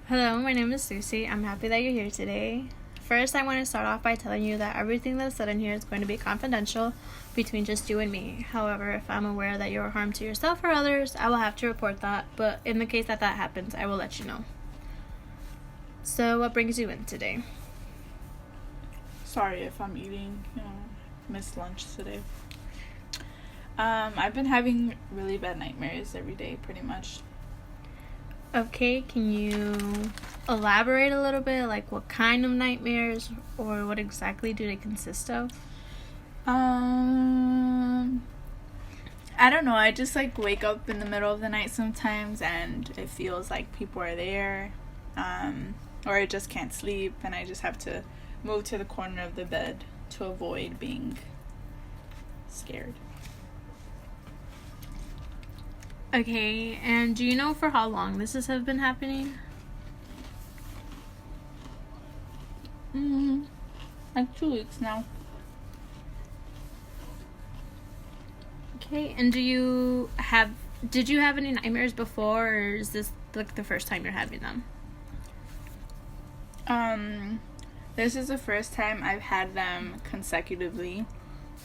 Hello, my name is Lucy. I'm happy that you're here today. First, I want to start off by telling you that everything that's said in here is going to be confidential between just you and me. However, if I'm aware that you're a harm to yourself or others, I will have to report that, but in the case that happens, I will let you know. So, what brings you in today? Sorry if I'm eating, missed lunch today. I've been having really bad nightmares every day, pretty much. Okay, can you elaborate a little bit? Like, what kind of nightmares or what exactly do they consist of? I don't know. I just wake up in the middle of the night sometimes and it feels like people are there. Or I just can't sleep and I just have to move to the corner of the bed to avoid being scared. Okay, and do you know for how long this has been happening? Like 2 weeks now. Okay, and did you have any nightmares before, or is this like the first time you're having them? This is the first time I've had them consecutively,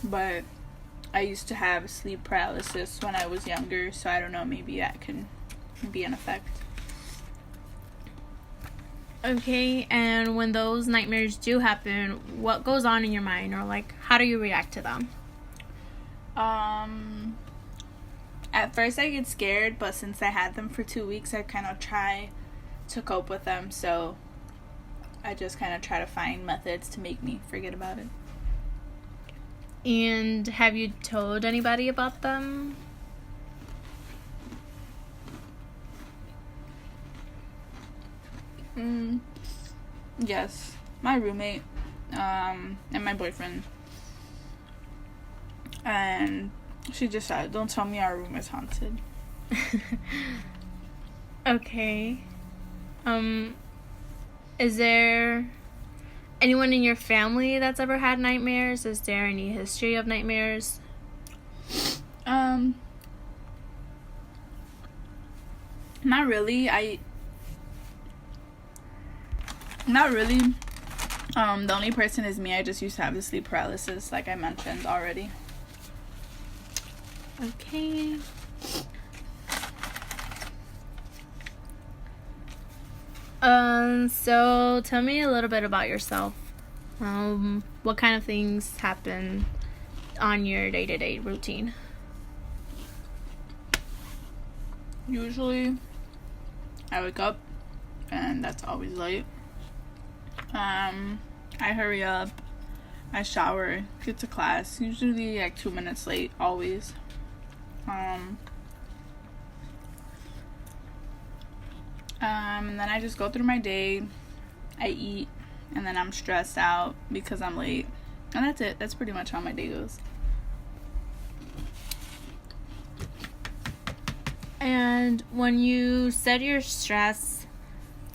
but I used to have sleep paralysis when I was younger, so I don't know, maybe that can be an effect. Okay, and when those nightmares do happen, what goes on in your mind, or how do you react to them? At first I get scared, but since I had them for 2 weeks, I kind of try to cope with them, so I just kind of try to find methods to make me forget about it. And have you told anybody about them? Yes, my roommate, and my boyfriend. And she just said, "Don't tell me our room is haunted." Okay. Is there anyone in your family that's ever had nightmares? Is there any history of nightmares? Not really. Not really. The only person is me. I just used to have the sleep paralysis, like I mentioned already. Okay. So tell me a little bit about yourself. What kind of things happen on your day-to-day routine? Usually, I wake up, and that's always late. I hurry up, I shower, get to class, usually 2 minutes late, always. And then I just go through my day, I eat, and then I'm stressed out because I'm late. And that's it. That's pretty much how my day goes. And when you said you're stressed,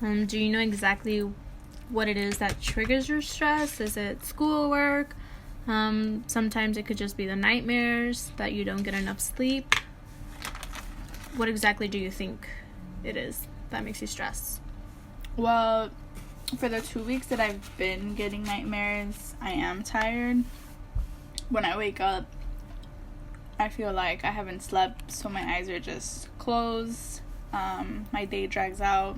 do you know exactly what it is that triggers your stress? Is it schoolwork? Sometimes it could just be the nightmares, that you don't get enough sleep. What exactly do you think it is that makes you stress? Well, for the 2 weeks that I've been getting nightmares, I am tired. When I wake up, I feel like I haven't slept, so my eyes are just closed. My day drags out,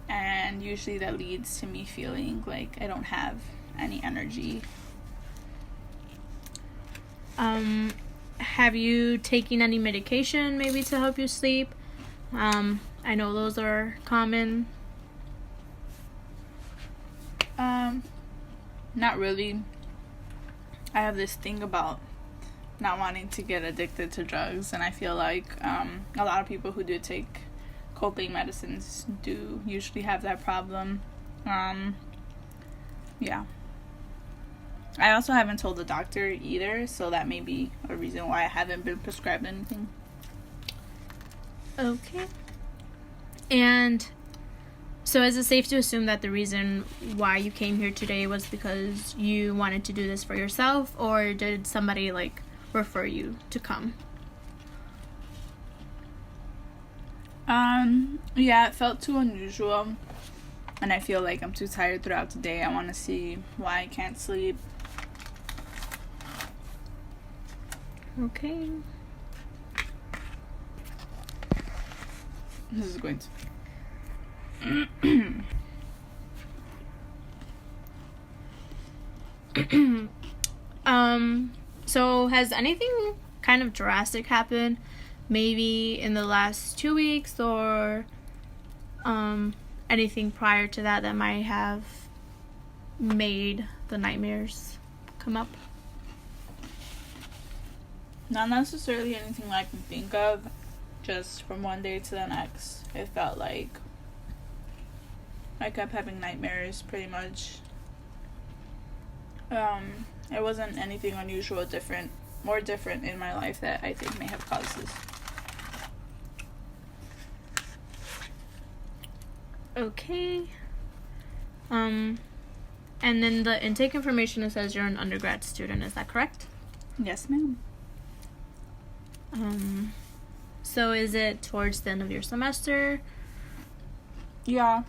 and usually that leads to me feeling like I don't have any energy. Have you taken any medication maybe to help you sleep? I know those are common. Not really. I have this thing about not wanting to get addicted to drugs, and I feel like a lot of people who do take coping medicines do usually have that problem. Yeah. I also haven't told the doctor either, so that may be a reason why I haven't been prescribed anything. Okay. And so is it safe to assume that the reason why you came here today was because you wanted to do this for yourself, or did somebody refer you to come? Yeah, it felt too unusual, and I feel like I'm too tired throughout the day. I want to see why I can't sleep. Okay. This is going to so has anything kind of drastic happened maybe in the last 2 weeks, or anything prior to that that might have made the nightmares come up? Not necessarily anything I can think of. Just from one day to the next, it felt like I kept having nightmares pretty much. It wasn't anything unusual, more different in my life that I think may have caused this. Okay. And then the intake information, it says you're an undergrad student, is that correct? Yes, ma'am. So is it towards the end of your semester? Yeah.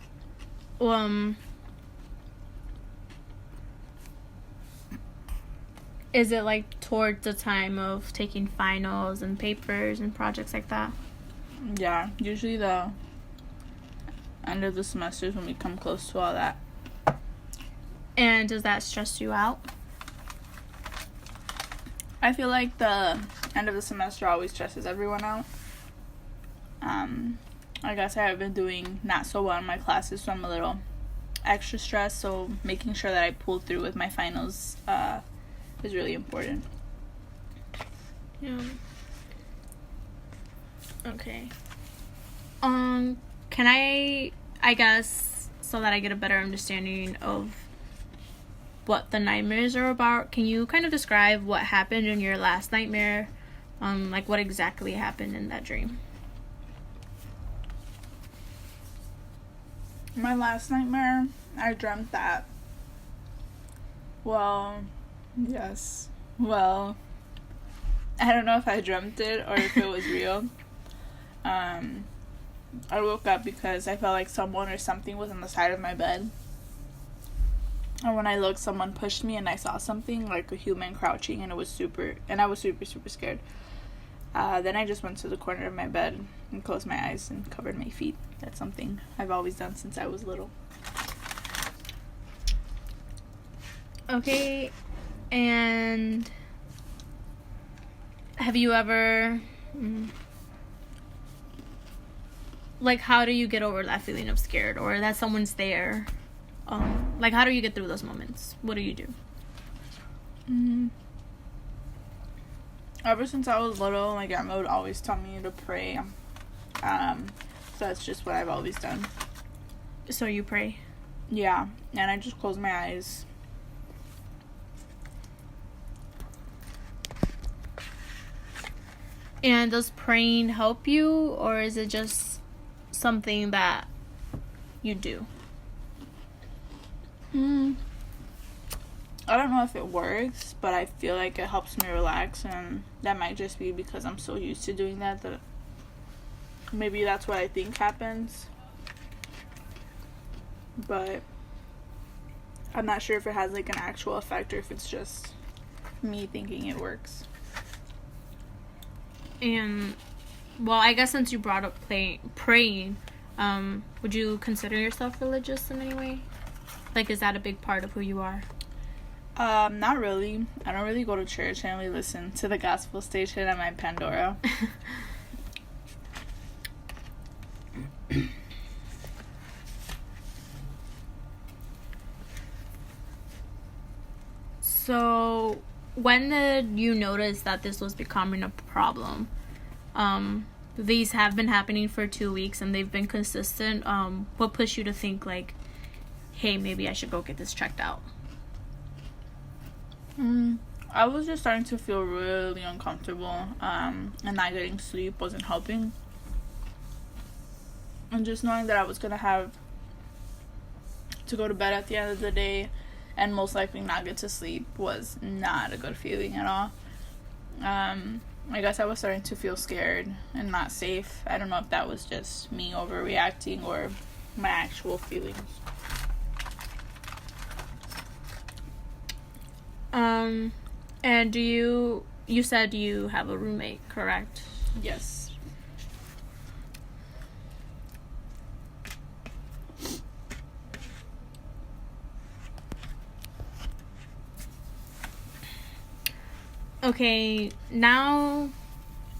Is it like towards the time of taking finals and papers and projects like that? Yeah, usually the end of the semester is when we come close to all that. And does that stress you out? I feel like the end of the semester always stresses everyone out. I guess I have been doing not so well in my classes, so I'm a little extra stressed, so making sure that I pull through with my finals is really important. Yeah. Okay. Can I guess, so that I get a better understanding of what the nightmares are about, can you kind of describe what happened in your last nightmare? Like what exactly happened in that dream? My last nightmare, I dreamt that. Well, yes. Well, I don't know if I dreamt it or if it was real. I woke up because I felt like someone or something was on the side of my bed. And when I looked, someone pushed me and I saw something like a human crouching, and I was super scared. Then I just went to the corner of my bed and closed my eyes and covered my feet. That's something I've always done since I was little. Okay, and have you ever, like, how do you get over that feeling of scared, or that someone's there? Like, how do you get through those moments? What do you do? Ever since I was little, my grandma would always tell me to pray. So that's just what I've always done. So you pray? Yeah, and I just close my eyes. And does praying help you, or is it just something that you do? I don't know if it works, but I feel like it helps me relax, and that might just be because I'm so used to doing that maybe that's what I think happens. But I'm not sure if it has like an actual effect or if it's just me thinking it works. And, well, I guess since you brought up praying, would you consider yourself religious in any way? Like, is that a big part of who you are? Not really. I don't really go to church. I only listen to the gospel station on my Pandora. So, when did you notice that this was becoming a problem? These have been happening for 2 weeks and they've been consistent. What pushed you to think, like, hey, maybe I should go get this checked out? I was just starting to feel really uncomfortable, and not getting sleep wasn't helping. And just knowing that I was going to have to go to bed at the end of the day and most likely not get to sleep was not a good feeling at all. I guess I was starting to feel scared and not safe. I don't know if that was just me overreacting or my actual feelings. And you said you have a roommate, correct? Yes. Okay, now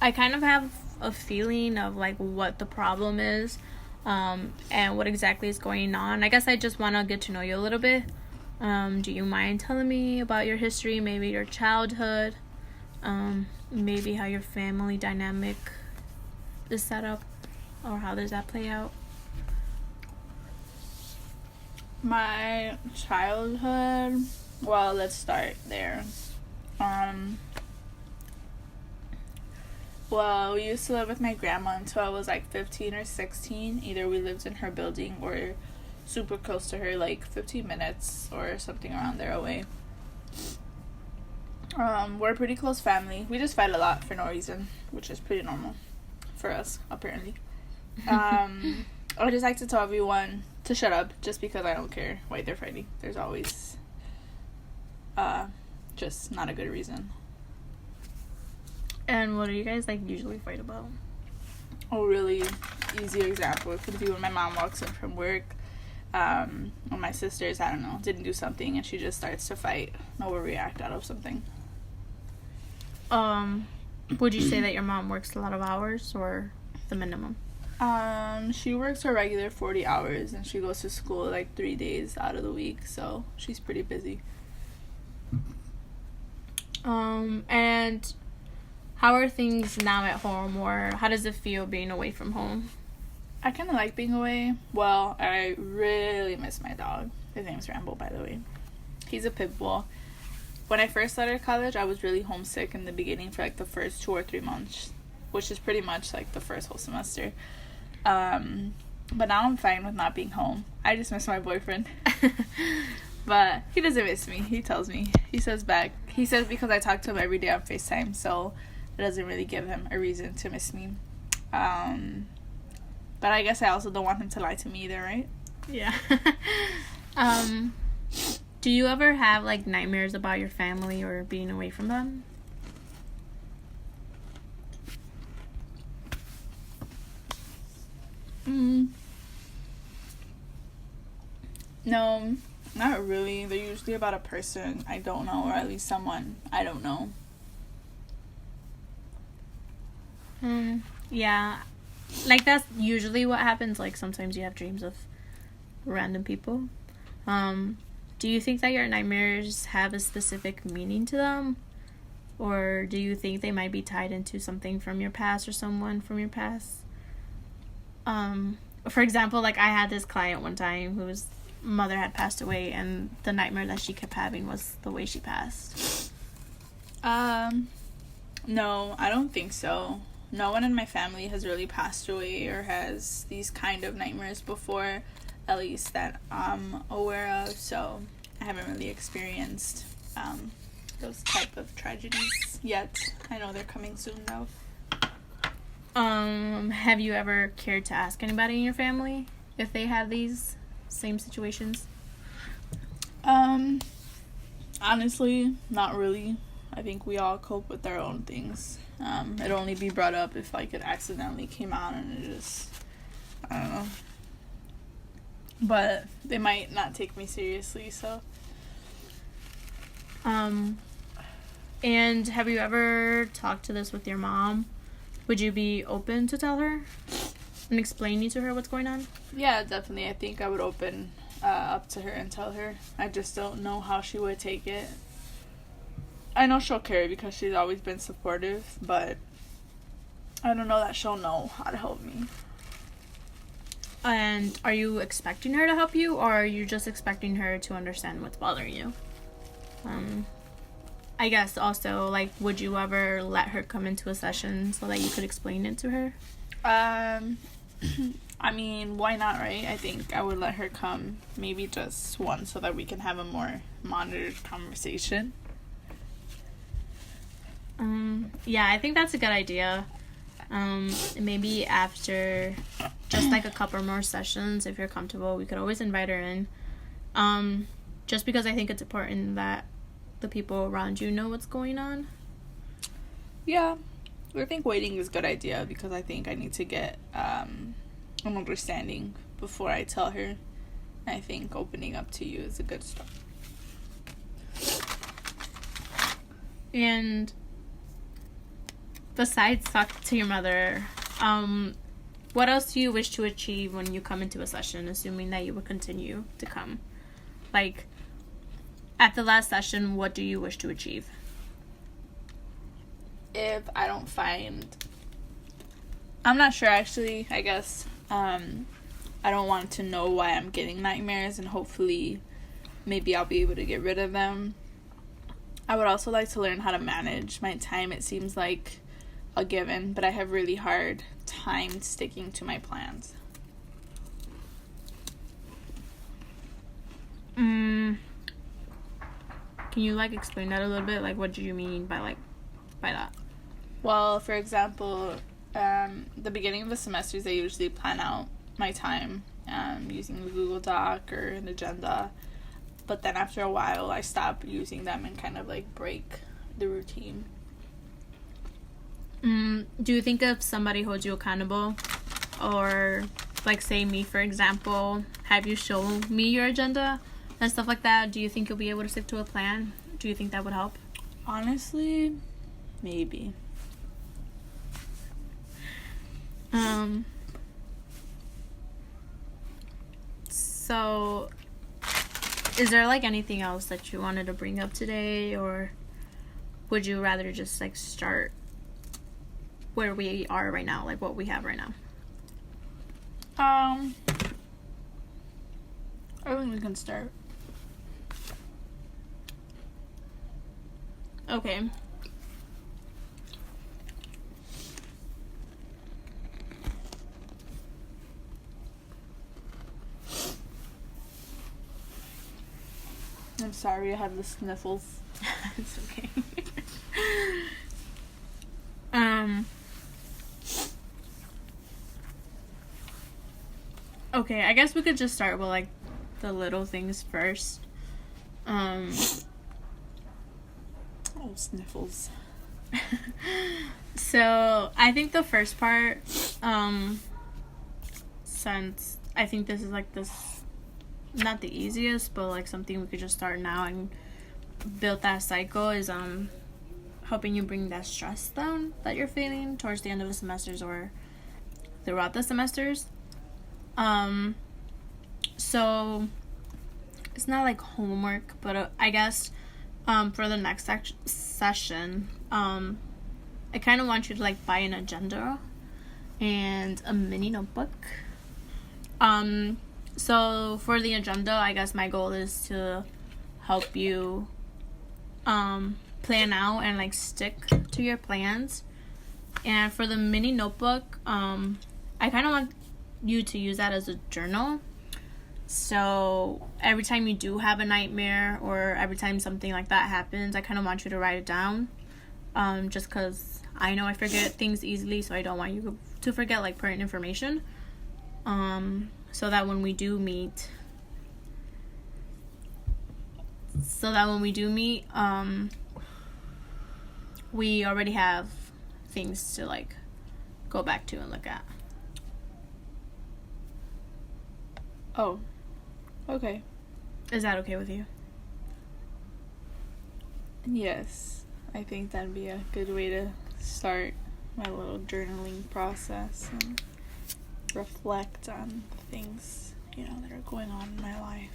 I kind of have a feeling of like what the problem is, and what exactly is going on. I guess I just want to get to know you a little bit. Do you mind telling me about your history, maybe your childhood, maybe how your family dynamic is set up, or how does that play out? My childhood, well, let's start there. Well, we used to live with my grandma until I was like 15 or 16. Either we lived in her building or super close to her, like 15 minutes or something around there away. We're a pretty close family. We just fight a lot for no reason, which is pretty normal for us, apparently. I just like to tell everyone to shut up just because I don't care why they're fighting. There's always just not a good reason. And what do you guys like usually fight about? A really easy example could be when my mom walks in from work, when my sisters, I don't know, didn't do something and she just starts to fight, overreact out of something. Would you say that your mom works a lot of hours or the minimum? She works her regular 40 hours and she goes to school like 3 days out of the week, so she's pretty busy. And how are things now at home, or how does it feel being away from home? I kind of like being away. Well, I really miss my dog. His name's Rambo, by the way. He's a pit bull. When I first started college, I was really homesick in the beginning for like the first 2 or 3 months, which is pretty much like the first whole semester. But now I'm fine with not being home. I just miss my boyfriend. But he doesn't miss me. He tells me. He says back. He says because I talk to him every day on FaceTime, so it doesn't really give him a reason to miss me. But I guess I also don't want him to lie to me either, right? Yeah. Do you ever have like nightmares about your family or being away from them? No, not really. They're usually about a person I don't know, or at least someone I don't know. Yeah. Like, that's usually what happens. Like, sometimes you have dreams of random people. Do you think that your nightmares have a specific meaning to them? Or do you think they might be tied into something from your past or someone from your past? For example, like, I had this client one time whose mother had passed away, and the nightmare that she kept having was the way she passed. No, I don't think so. No one in my family has really passed away or has these kind of nightmares before, at least that I'm aware of, so I haven't really experienced those type of tragedies yet. I know they're coming soon though. Have you ever cared to ask anybody in your family if they have these same situations? Honestly, not really. I think we all cope with our own things. It'd only be brought up if like it accidentally came out and it just, I don't know. But they might not take me seriously, so. And have you ever talked to this with your mom? Would you be open to tell her and explaining to her what's going on? Yeah, definitely. I think I would open up to her and tell her. I just don't know how she would take it. I know she'll care because she's always been supportive, but I don't know that she'll know how to help me. And are you expecting her to help you, or are you just expecting her to understand what's bothering you? I guess also, like, would you ever let her come into a session so that you could explain it to her? I mean, why not, right? I think I would let her come maybe just once so that we can have a more monitored conversation. Yeah, I think that's a good idea. Maybe after just like a couple more sessions, if you're comfortable, we could always invite her in. Just because I think it's important that the people around you know what's going on. Yeah, I think waiting is a good idea because I think I need to get an understanding before I tell her. I think opening up to you is a good start. And besides talk to your mother, what else do you wish to achieve when you come into a session, assuming that you would continue to come? Like, at the last session, what do you wish to achieve? If I don't find... I'm not sure, actually, I guess. I don't want to know why I'm getting nightmares, and hopefully maybe I'll be able to get rid of them. I would also like to learn how to manage my time. It seems like a given, but I have really hard time sticking to my plans. Can you like explain that a little bit? Like, what do you mean by that? Well, for example, the beginning of the semesters, I usually plan out my time using the Google Doc or an agenda. But then after a while, I stop using them and kind of like break the routine. Do you think if somebody holds you accountable, or like say me, for example, have you show me your agenda and stuff like that, do you think you'll be able to stick to a plan? Do you think that would help? Honestly, maybe. So is there like anything else that you wanted to bring up today, or would you rather just like start where we are right now, like what we have right now? I think we can start. Okay. I'm sorry, I have the sniffles. It's okay. Okay, I guess we could just start with like the little things first. Oh, sniffles. So I think the first part, since I think this is like this, not the easiest, but like something we could just start now and build that cycle, is helping you bring that stress down that you're feeling towards the end of the semesters or throughout the semesters. So it's not like homework, but I guess for the next session, I kind of want you to like buy an agenda and a mini notebook. So for the agenda, I guess my goal is to help you plan out and like stick to your plans. And for the mini notebook, I kind of want you to use that as a journal. So every time you do have a nightmare or every time something like that happens, I kind of want you to write it down. Just because I know I forget things easily, so I don't want you to forget like pertinent information. So that when we do meet, we already have things to like go back to and look at. Oh, okay. Is that okay with you? Yes, I think that'd be a good way to start my little journaling process and reflect on things, that are going on in my life.